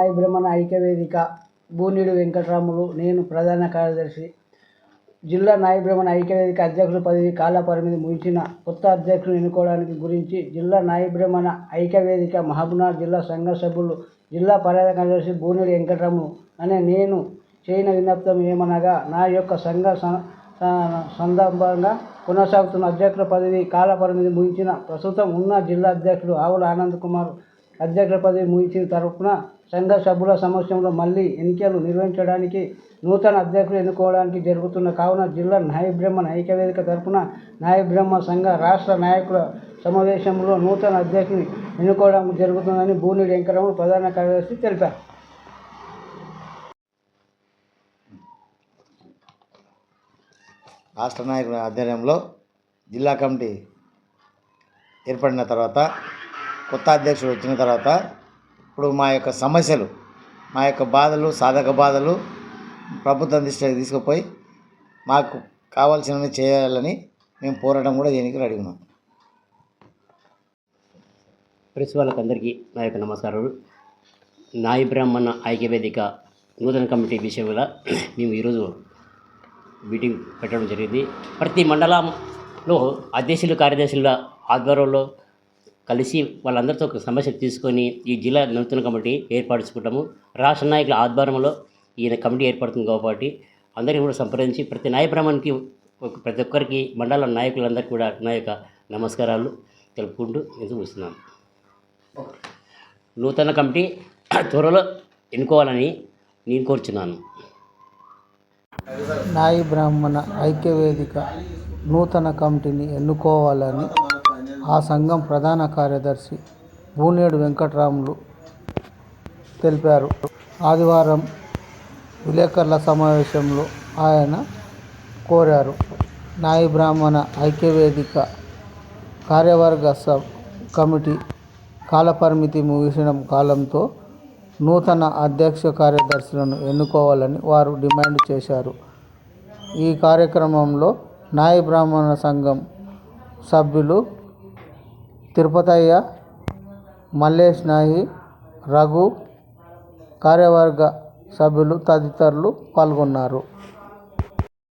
నాయ బ్రహ్మణ ఐక్యవేదిక బూనిడు వెంకటరాములు. నేను ప్రధాన కార్యదర్శి. జిల్లా నాయ బ్రహ్మణ ఐక్యవేదిక అధ్యక్షుల పదవి కాల పరిమితి ముగిసిన కొత్త అధ్యక్షులను ఎన్నుకోవడానికి గురించి జిల్లా నాయ బ్రహ్మణ ఐక్యవేదిక మహబూబ్నగర్ జిల్లా సంఘ సభ్యులు జిల్లా ప్రధాన కార్యదర్శి బూనిడు వెంకటరాములు అనే నేను చేయన విజ్ఞప్తం ఏమనగా, నా యొక్క సంఘ సందర్భంగా కొనసాగుతున్న అధ్యక్షుల పదవి కాల పరిమితి ముగించిన ప్రస్తుతం ఉన్న జిల్లా అధ్యక్షుడు ఆవుల ఆనంద్ కుమార్ అధ్యక్షుల పదవి ముగించిన తరపున సంఘ సభ్యుల సమక్షంలో మళ్ళీ ఎన్నికలు నిర్వహించడానికి నూతన అధ్యక్షులు ఎన్నుకోవడానికి జరుగుతున్న కావున జిల్లా నాయ బ్రహ్మణ ఐక్యవేదిక తరపున నాయ బ్రహ్మ సంఘ రాష్ట్ర నాయకుల సమావేశంలో నూతన అధ్యక్షుని ఎన్నుకోవడం జరుగుతుందని బూనిడి వెంకటరాములు ప్రధాన కార్యదర్శి తెలిపారు. రాష్ట్ర నాయకుల ఆధ్వర్యంలో జిల్లా కమిటీ ఏర్పడిన తర్వాత కొత్త అధ్యక్షుడు వచ్చిన తర్వాత ఇప్పుడు మా యొక్క సమస్యలు, మా యొక్క బాధలు, సాధక బాధలు ప్రభుత్వం దృష్టికి తీసుకుపోయి మాకు కావాల్సినవి చేయాలని మేము పోరాటం కూడా చేయడానికి రెడీ ఉన్నాం. ప్రెస్ వాళ్ళకందరికీ నా యొక్క నమస్కారాలు. నాయ బ్రాహ్మణ ఐక్యవేదిక నూతన కమిటీ విషయంలో మేము ఈరోజు మీటింగ్ పెట్టడం జరిగింది. ప్రతి మండలంలో అధ్యక్షులు, కార్యదర్శుల ఆధ్వర్యంలో కలిసి వాళ్ళందరితో ఒక సమస్య తీసుకొని ఈ జిల్లా నూతన కమిటీ ఏర్పరచుకుంటాము. రాష్ట్ర నాయకుల ఆధ్వర్యంలో ఈ కమిటీ ఏర్పడుతుంది కాబట్టి అందరికీ కూడా సంప్రదించి ప్రతి నాయ బ్రాహ్మణ్కి ప్రతి ఒక్కరికి మండల నాయకులందరికీ కూడా నా యొక్క నమస్కారాలు తెలుపుకుంటూ ఎందుకు వస్తున్నాను. నూతన కమిటీ త్వరలో ఎన్నుకోవాలని నేను కోరుచున్నాను. నాయ బ్రాహ్మణ ఐక్యవేదిక నూతన కమిటీని ఎన్నుకోవాలని ఆ సంఘం ప్రధాన కార్యదర్శి బూనేడు వెంకటరాములు తెలిపారు. ఆదివారం విలేకరుల సమావేశంలో ఆయన కోరారు. నాయ బ్రాహ్మణ ఐక్యవేదిక కార్యవర్గ కమిటీ కాలపరిమితి ముగిసిన కాలంతో నూతన అధ్యక్ష కార్యదర్శులను ఎన్నుకోవాలని వారు డిమాండ్ చేశారు. ఈ కార్యక్రమంలో నాయ బ్రాహ్మణ సంఘం సభ్యులు తిరుపతయ్య, మల్లేష్ నాయి, రఘు, కార్యవర్గ సభ్యులు తదితరులు పాల్గొన్నారు.